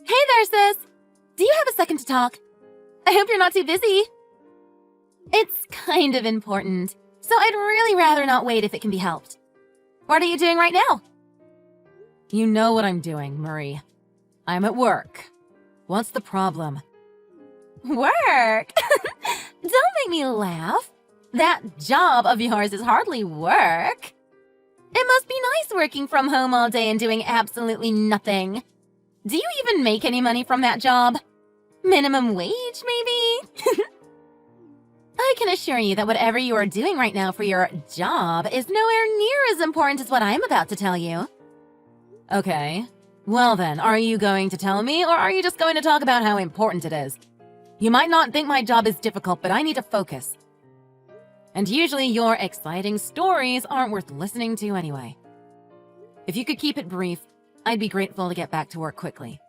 Hey there, sis! Do you have a second to talk? I hope you're not too busy. It's kind of important, so I'd really rather not wait if it can be helped. What are you doing right now? You know what I'm doing, Marie. I'm at work. What's the problem? Work? Don't make me laugh. That job of yours is hardly work. It must be nice working from home all day and doing absolutely nothing. Do you even make any money from that job? Minimum wage, maybe? I can assure you that whatever you are doing right now for your job is nowhere near as important as what I'm about to tell you. Okay. Well then, are you going to tell me, or are you just going to talk about how important it is? You might not think my job is difficult, but I need to focus. And usually your exciting stories aren't worth listening to anyway. If you could keep it brief, I'd be grateful to get back to work quickly.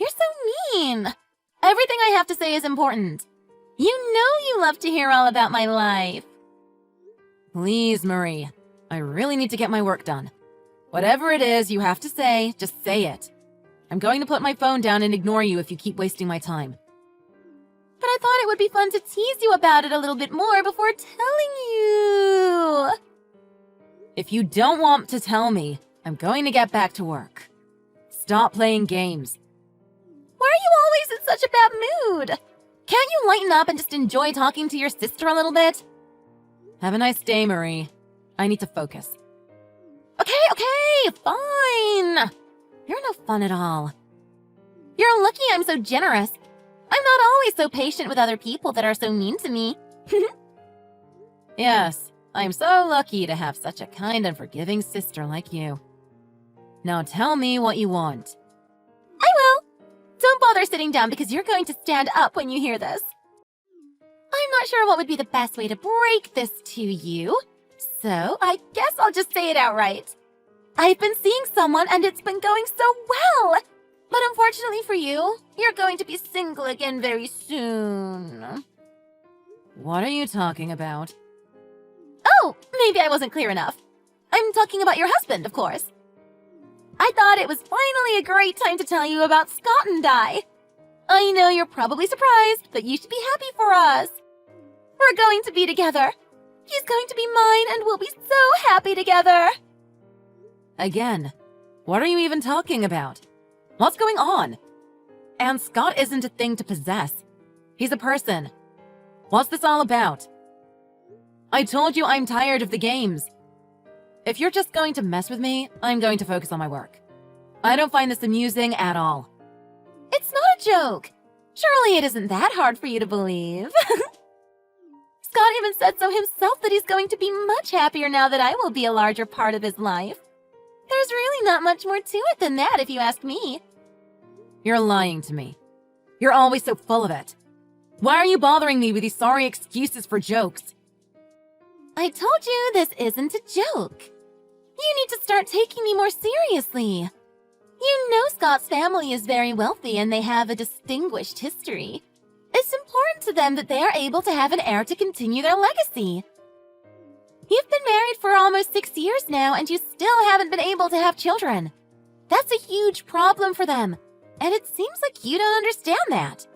You're so mean. Everything I have to say is important. You know you love to hear all about my life. Please, Marie. I really need to get my work done. Whatever it is you have to say, just say it. I'm going to put my phone down and ignore you if you keep wasting my time. But I thought it would be fun to tease you about it a little bit more before telling you. If you don't want to tell me, I'm going to get back to work. Stop playing games. Why are you always in such a bad mood? Can't you lighten up and just enjoy talking to your sister a little bit? Have a nice day, Marie. I need to focus. Okay, fine. You're no fun at all. You're lucky I'm so generous. I'm not always so patient with other people that are so mean to me. Yes, I'm so lucky to have such a kind and forgiving sister like you. Now tell me what you want. I will. Don't bother sitting down because you're going to stand up when you hear this. I'm not sure what would be the best way to break this to you, so I guess I'll just say it outright. I've been seeing someone and it's been going so well. But unfortunately for you, you're going to be single again very soon. What are you talking about? Oh, maybe I wasn't clear enough. I'm talking about your husband, of course. I thought it was finally a great time to tell you about Scott and I know you're probably surprised, but you should be happy for us. We're going to be together. He's going to be mine and we'll be so happy together. Again, what are you even talking about? What's going on? And Scott isn't a thing to possess. He's a person. What's this all about? I told you I'm tired of the games. If you're just going to mess with me, I'm going to focus on my work. I don't find this amusing at all. It's not a joke. Surely it isn't that hard for you to believe. Scott even said so himself that he's going to be much happier now that I will be a larger part of his life. There's really not much more to it than that, if you ask me. You're lying to me. You're always so full of it. Why are you bothering me with these sorry excuses for jokes? I told you this isn't a joke. You need to start taking me more seriously. You know Scott's family is very wealthy and they have a distinguished history. It's important to them that they are able to have an heir to continue their legacy. You've been married for almost 6 years now and you still haven't been able to have children. That's a huge problem for them, and it seems like you don't understand that.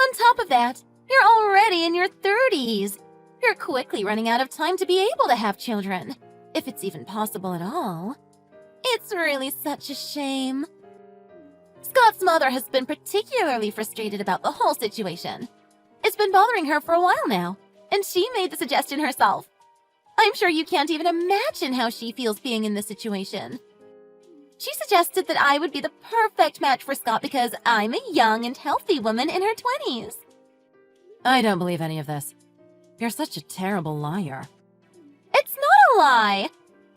On top of that, you're already in your 30s. You're quickly running out of time to be able to have children, if it's even possible at all. It's really such a shame. Scott's mother has been particularly frustrated about the whole situation. It's been bothering her for a while now, and she made the suggestion herself. I'm sure you can't even imagine how she feels being in this situation. She suggested that I would be the perfect match for Scott because I'm a young and healthy woman in her 20s. I don't believe any of this. You're such a terrible liar. It's not a lie.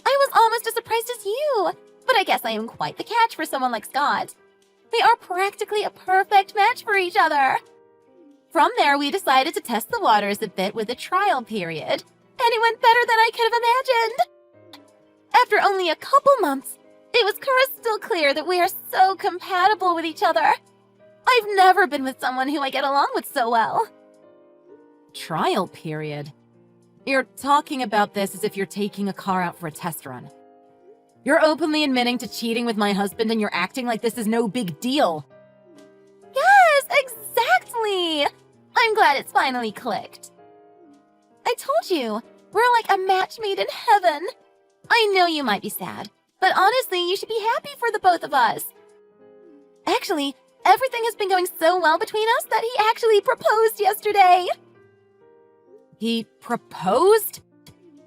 I was almost as surprised as you, but I guess I am quite the catch for someone like Scott. We are practically a perfect match for each other. From there, we decided to test the waters a bit with a trial period, and it went better than I could have imagined. After only a couple months, it was crystal clear that we are so compatible with each other. I've never been with someone who I get along with so well. Trial period? You're talking about this as if you're taking a car out for a test run. You're openly admitting to cheating with my husband and you're acting like this is no big deal. Yes, exactly! I'm glad it's finally clicked. I told you, we're like a match made in heaven. I know you might be sad, but honestly, you should be happy for the both of us. Actually, everything has been going so well between us that he actually proposed yesterday. He proposed?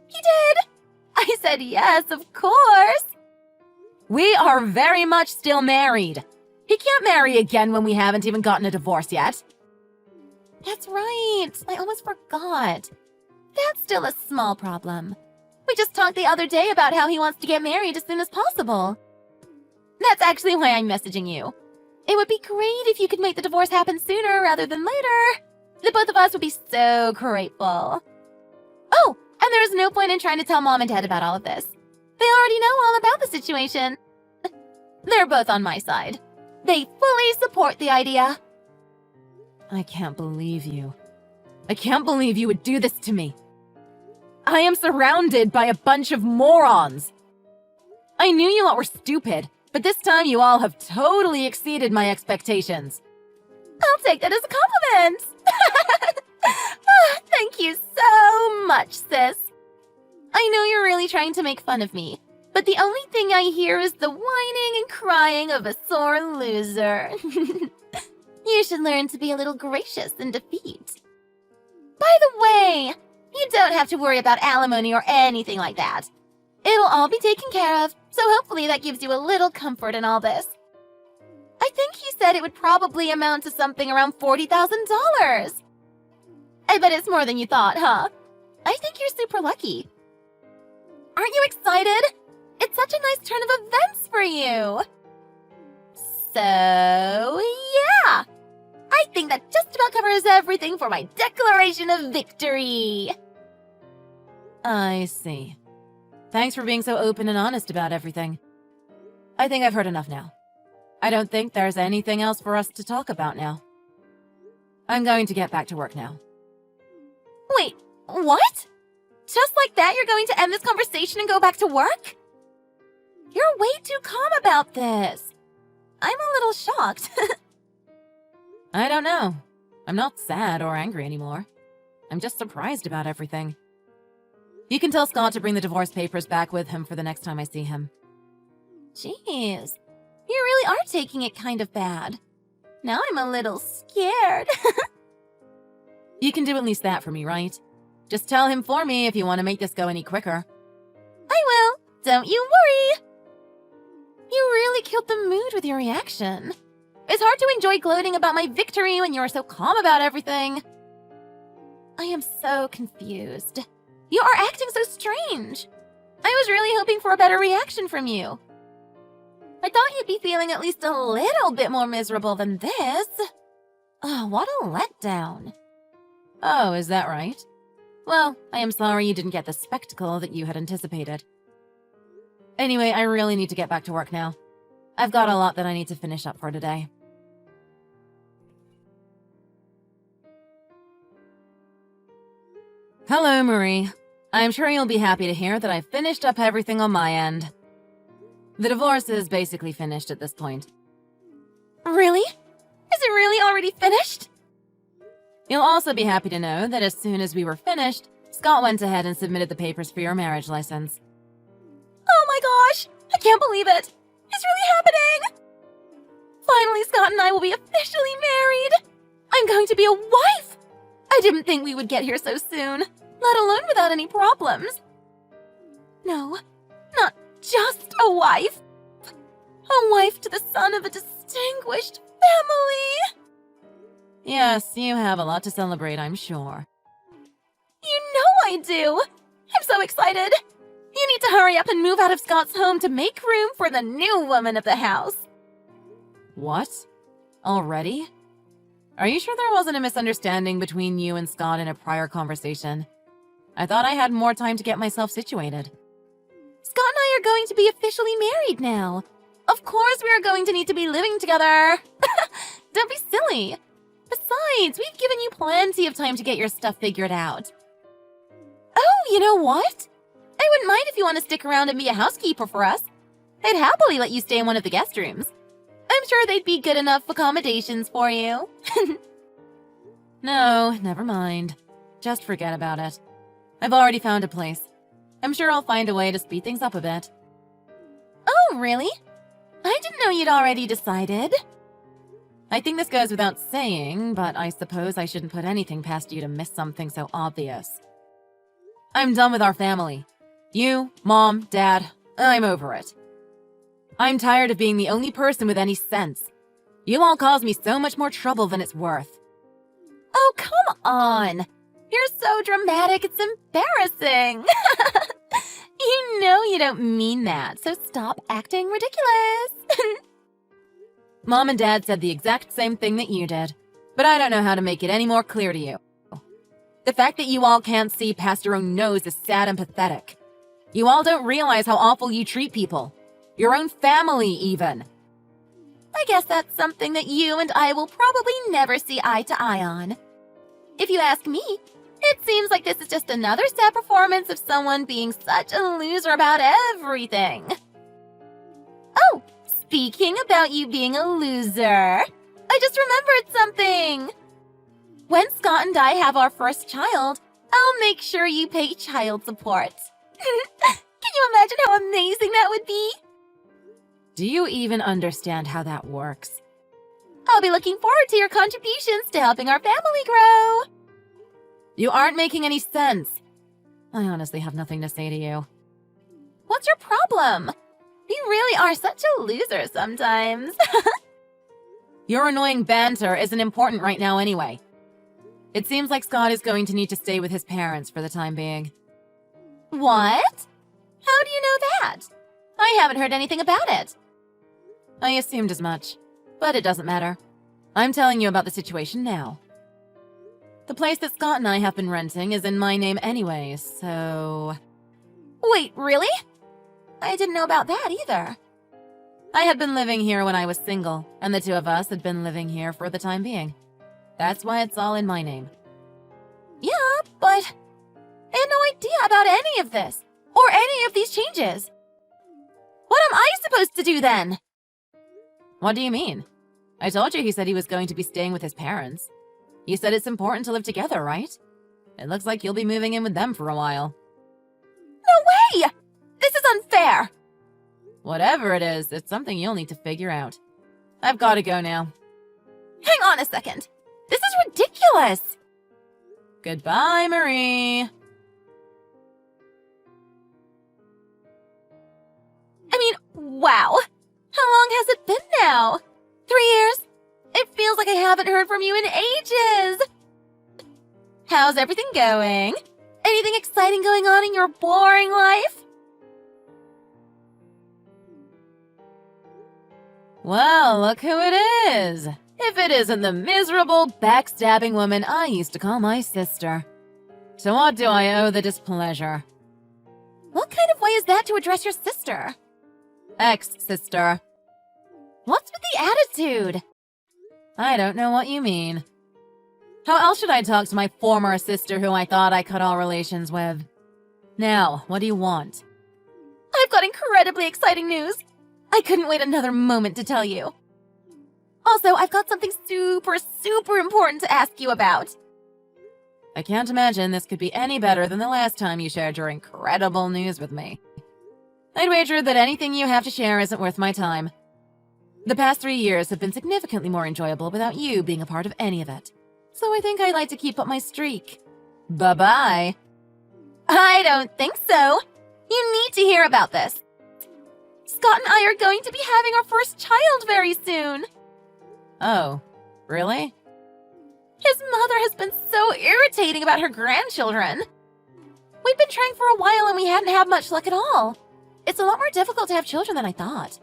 He did! I said yes, of course. We are very much still married. He can't marry again when we haven't even gotten a divorce yet. That's right. I almost forgot. That's still a small problem. We just talked the other day about how he wants to get married as soon as possible. That's actually why I'm messaging you. It would be great if you could make the divorce happen sooner rather than later. The both of us would be so grateful. Oh, and there's no point in trying to tell Mom and Dad about all of this. They already know all about the situation. They're both on my side. They fully support the idea. I can't believe you. I can't believe you would do this to me. I am surrounded by a bunch of morons. I knew you all were stupid, but this time you all have totally exceeded my expectations. I'll take that as a compliment. Thank you so much, sis. I know you're really trying to make fun of me, but the only thing I hear is the whining and crying of a sore loser. You should learn to be a little gracious in defeat. By the way, you don't have to worry about alimony or anything like that. It'll all be taken care of, so hopefully that gives you a little comfort in all this. I think he said it would probably amount to something around $40,000. I bet it's more than you thought, huh? I think you're super lucky. Aren't you excited? It's such a nice turn of events for you. So, yeah. I think that just about covers everything for my declaration of victory. I see. Thanks for being so open and honest about everything. I think I've heard enough now. I don't think there's anything else for us to talk about now. I'm going to get back to work now. Wait, what? Just like that, you're going to end this conversation and go back to work? You're way too calm about this. I'm a little shocked. I don't know. I'm not sad or angry anymore. I'm just surprised about everything. You can tell Scott to bring the divorce papers back with him for the next time I see him. Jeez, you really are taking it kind of bad. Now I'm a little scared. You can do at least that for me, right? Just tell him for me if you want to make this go any quicker. I will. Don't you worry. You really killed the mood with your reaction. It's hard to enjoy gloating about my victory when you're so calm about everything. I am so confused. You are acting so strange. I was really hoping for a better reaction from you. I thought you'd be feeling at least a little bit more miserable than this. Oh, what a letdown. Oh, is that right? Well, I am sorry you didn't get the spectacle that you had anticipated. Anyway, I really need to get back to work now. I've got a lot that I need to finish up for today. Hello, Marie. I'm sure you'll be happy to hear that I've finished up everything on my end. The divorce is basically finished at this point. Really? Is it really already finished? You'll also be happy to know that as soon as we were finished, Scott went ahead and submitted the papers for your marriage license. Oh my gosh! I can't believe it! It's really happening! Finally, Scott and I will be officially married! I'm going to be a wife! I didn't think we would get here so soon, let alone without any problems. No, not just a wife. A wife to the son of a distinguished family. Yes, you have a lot to celebrate, I'm sure. You know I do! I'm so excited! You need to hurry up and move out of Scott's home to make room for the new woman of the house. What? Already? Are you sure there wasn't a misunderstanding between you and Scott in a prior conversation? I thought I had more time to get myself situated. Scott and I are going to be officially married now. Of course we are going to need to be living together. Don't be silly. Besides, we've given you plenty of time to get your stuff figured out. Oh, you know what? I wouldn't mind if you want to stick around and be a housekeeper for us. They'd happily let you stay in one of the guest rooms. I'm sure they'd be good enough accommodations for you. No, never mind. Just forget about it. I've already found a place. I'm sure I'll find a way to speed things up a bit. Oh, really? I didn't know you'd already decided. I think this goes without saying, but I suppose I shouldn't put anything past you to miss something so obvious. I'm done with our family. You, Mom, Dad, I'm over it. I'm tired of being the only person with any sense. You all cause me so much more trouble than it's worth. Oh, come on. You're so dramatic, it's embarrassing. You know you don't mean that, so stop acting ridiculous. Mom and Dad said the exact same thing that you did, but I don't know how to make it any more clear to you. The fact that you all can't see past your own nose is sad and pathetic. You all don't realize how awful you treat people. Your own family, even. I guess that's something that you and I will probably never see eye to eye on. If you ask me, it seems like this is just another sad performance of someone being such a loser about everything. Oh, speaking about you being a loser, I just remembered something. When Scott and I have our first child, I'll make sure you pay child support. Can you imagine how amazing that would be? Do you even understand how that works? I'll be looking forward to your contributions to helping our family grow. You aren't making any sense. I honestly have nothing to say to you. What's your problem? You really are such a loser sometimes. Your annoying banter isn't important right now anyway. It seems like Scott is going to need to stay with his parents for the time being. What? How do you know that? I haven't heard anything about it. I assumed as much, but it doesn't matter. I'm telling you about the situation now. The place that Scott and I have been renting is in my name anyway, so... Wait, really? I didn't know about that either. I had been living here when I was single, and the two of us had been living here for the time being. That's why it's all in my name. Yeah, but I had no idea about any of this, or any of these changes. What am I supposed to do then? What do you mean? I told you he said he was going to be staying with his parents. You said it's important to live together, right? It looks like you'll be moving in with them for a while. No way! This is unfair! Whatever it is, it's something you'll need to figure out. I've got to go now. Hang on a second. This is ridiculous! Goodbye, Marie. I mean, wow. How long has it been now? 3 years? It feels like I haven't heard from you in ages. How's everything going? Anything exciting going on in your boring life? Well, look who it is. If it isn't the miserable, backstabbing woman I used to call my sister. To what do I owe the displeasure? What kind of way is that to address your sister? Ex-sister. What's with the attitude? I don't know what you mean. How else should I talk to my former sister who I thought I cut all relations with? Now, what do you want? I've got incredibly exciting news. I couldn't wait another moment to tell you. Also, I've got something super important to ask you about. I can't imagine this could be any better than the last time you shared your incredible news with me. I'd wager that anything you have to share isn't worth my time. The past 3 years have been significantly more enjoyable without you being a part of any of it. So I think I'd like to keep up my streak. Bye-bye. I don't think so. You need to hear about this. Scott and I are going to be having our first child very soon. Oh, really? His mother has been so irritating about her grandchildren. We've been trying for a while and we hadn't had much luck at all. It's a lot more difficult to have children than I thought.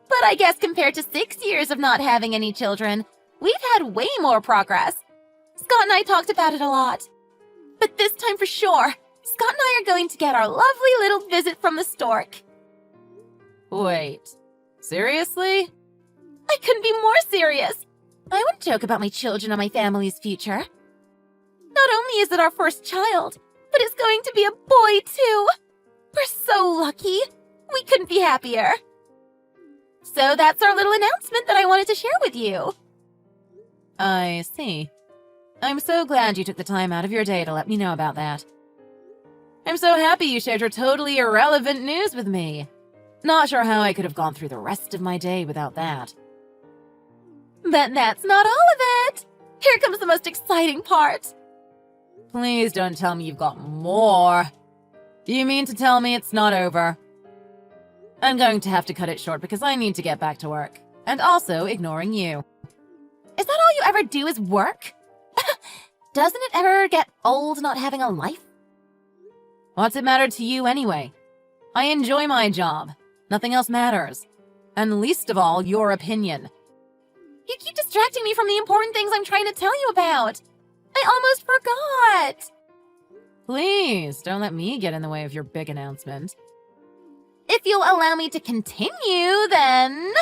But I guess compared to 6 years of not having any children, we've had way more progress. Scott and I talked about it a lot. But this time for sure, Scott and I are going to get our lovely little visit from the stork. Wait, seriously? I couldn't be more serious. I wouldn't joke about my children or my family's future. Not only is it our first child, but it's going to be a boy too. We're so lucky. We couldn't be happier. So that's our little announcement that I wanted to share with you. I see. I'm so glad you took the time out of your day to let me know about that. I'm so happy you shared your totally irrelevant news with me. Not sure how I could have gone through the rest of my day without that. But that's not all of it. Here comes the most exciting part. Please don't tell me you've got more. Do you mean to tell me it's not over? I'm going to have to cut it short because I need to get back to work. And also ignoring you. Is that all you ever do is work? Doesn't it ever get old not having a life? What's it matter to you anyway? I enjoy my job. Nothing else matters. And least of all, your opinion. You keep distracting me from the important things I'm trying to tell you about. I almost forgot. Please, don't let me get in the way of your big announcement. If you'll allow me to continue, then...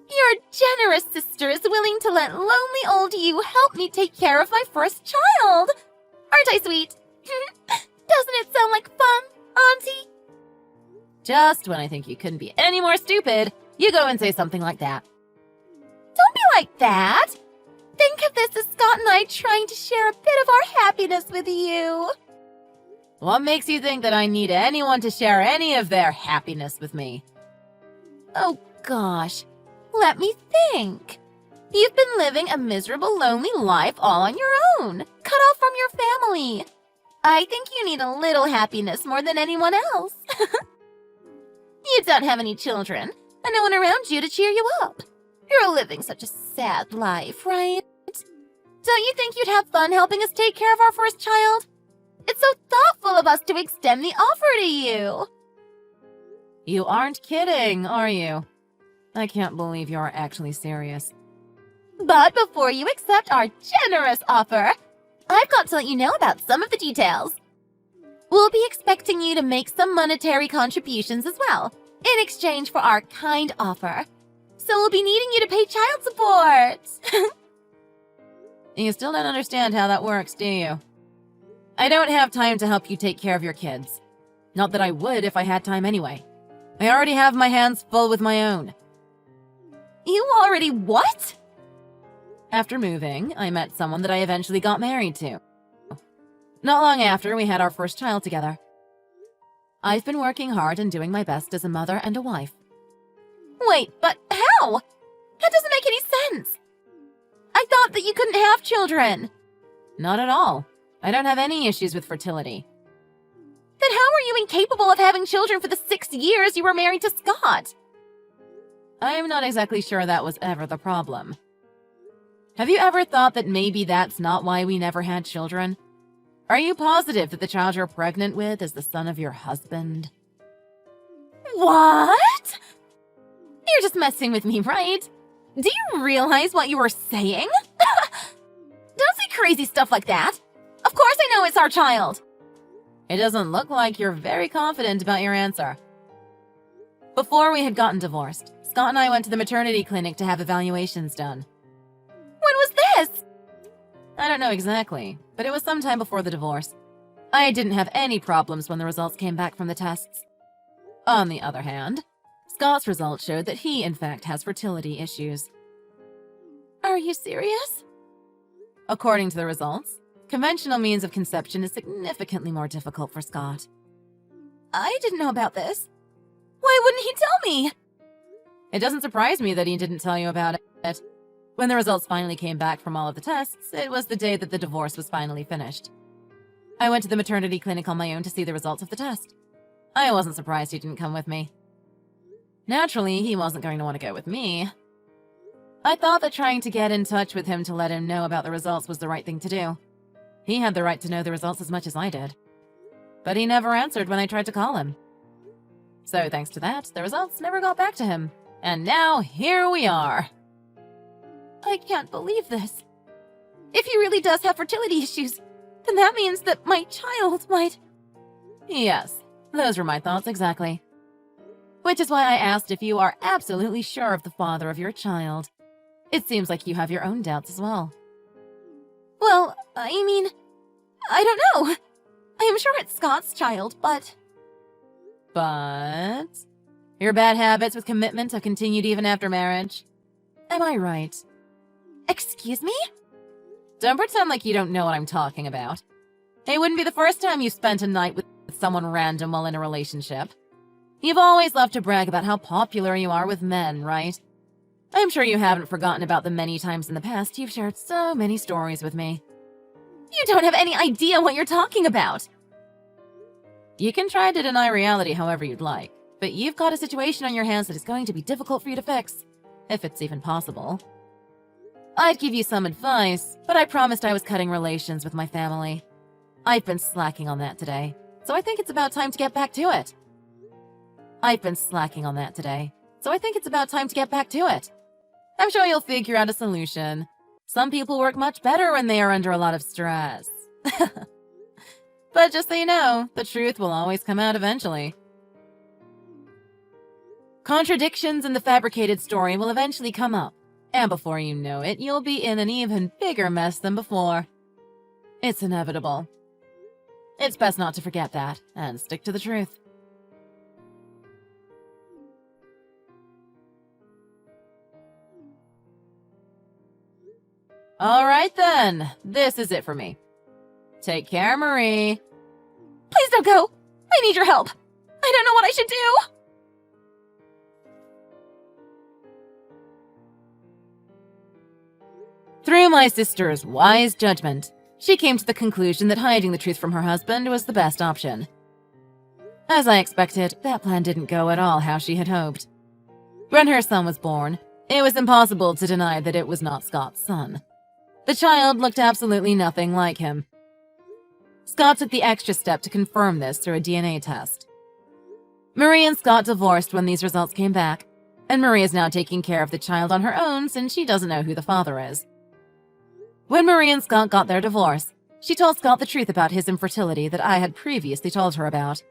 Your generous sister is willing to let lonely old you help me take care of my first child. Aren't I sweet? Doesn't it sound like fun, Auntie? Just when I think you couldn't be any more stupid, you go and say something like that. Don't be like that. Think of this as Scott and I trying to share a bit of our happiness with you. What makes you think that I need anyone to share any of their happiness with me? Oh gosh, let me think. You've been living a miserable, lonely life all on your own, cut off from your family. I think you need a little happiness more than anyone else. You don't have any children, and no one around you to cheer you up. You're living such a sad life, right? Don't you think you'd have fun helping us take care of our first child? It's so thoughtful of us to extend the offer to you. You aren't kidding, are you? I can't believe you are actually serious. But before you accept our generous offer, I've got to let you know about some of the details. We'll be expecting you to make some monetary contributions as well, in exchange for our kind offer. So we'll be needing you to pay child support. You still don't understand how that works, do you? I don't have time to help you take care of your kids. Not that I would if I had time anyway. I already have my hands full with my own. You already what? After moving, I met someone that I eventually got married to. Not long after, we had our first child together. I've been working hard and doing my best as a mother and a wife. Wait, but how? That doesn't make any sense. I thought that you couldn't have children. Not at all. I don't have any issues with fertility. Then how were you incapable of having children for the 6 years you were married to Scott? I'm not exactly sure that was ever the problem. Have you ever thought that maybe that's not why we never had children? Are you positive that the child you're pregnant with is the son of your husband? What? You're just messing with me, right? Do you realize what you were saying? Don't say crazy stuff like that. Of course I know it's our child. It doesn't look like you're very confident about your answer. Before we had gotten divorced, Scott and I went to the maternity clinic to have evaluations done. When was this? I don't know exactly, but it was sometime before the divorce. I didn't have any problems when the results came back from the tests. On the other hand, Scott's results showed that he, in fact, has fertility issues. Are you serious? According to the results, conventional means of conception is significantly more difficult for Scott. I didn't know about this. Why wouldn't he tell me? It doesn't surprise me that he didn't tell you about it. When the results finally came back from all of the tests, it was the day that the divorce was finally finished. I went to the maternity clinic on my own to see the results of the test. I wasn't surprised he didn't come with me. Naturally, he wasn't going to want to go with me. I thought that trying to get in touch with him to let him know about the results was the right thing to do. He had the right to know the results as much as I did. But he never answered when I tried to call him. So thanks to that, the results never got back to him. And now, here we are. I can't believe this. If he really does have fertility issues, then that means that my child might... Yes, those were my thoughts exactly. Which is why I asked if you are absolutely sure of the father of your child. It seems like you have your own doubts as well. Well, I mean, I don't know. I am sure it's Scott's child, but... But your bad habits with commitment have continued even after marriage. Am I right? Excuse me? Don't pretend like you don't know what I'm talking about. It wouldn't be the first time you spent a night with someone random while in a relationship. You've always loved to brag about how popular you are with men, right? I'm sure you haven't forgotten about the many times in the past you've shared so many stories with me. You don't have any idea what you're talking about. You can try to deny reality however you'd like, but you've got a situation on your hands that is going to be difficult for you to fix, if it's even possible. I'd give you some advice, but I promised I was cutting relations with my family. I've been slacking on that today, so I think it's about time to get back to it. I'm sure you'll figure out a solution. Some people work much better when they are under a lot of stress. But just so you know, the truth will always come out eventually. Contradictions in the fabricated story will eventually come up, and before you know it, you'll be in an even bigger mess than before. It's inevitable. It's best not to forget that, and stick to the truth. Alright then, this is it for me. Take care, Marie. Please don't go. I need your help. I don't know what I should do. Through my sister's wise judgment, she came to the conclusion that hiding the truth from her husband was the best option. As I expected, that plan didn't go at all how she had hoped. When her son was born, it was impossible to deny that it was not Scott's son. The child looked absolutely nothing like him. Scott took the extra step to confirm this through a DNA test. Marie and Scott divorced when these results came back, and Marie is now taking care of the child on her own since she doesn't know who the father is. When Marie and Scott got their divorce, she told Scott the truth about his infertility that I had previously told her about.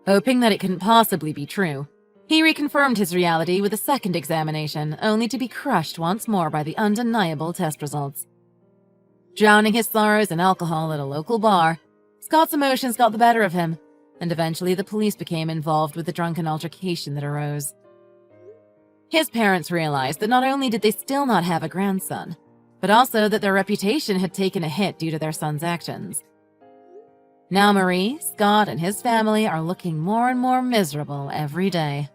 Hoping that it couldn't possibly be true, he reconfirmed his reality with a second examination, only to be crushed once more by the undeniable test results. Drowning his sorrows in alcohol at a local bar, Scott's emotions got the better of him, and eventually the police became involved with the drunken altercation that arose. His parents realized that not only did they still not have a grandson, but also that their reputation had taken a hit due to their son's actions. Now Marie, Scott, and his family are looking more and more miserable every day.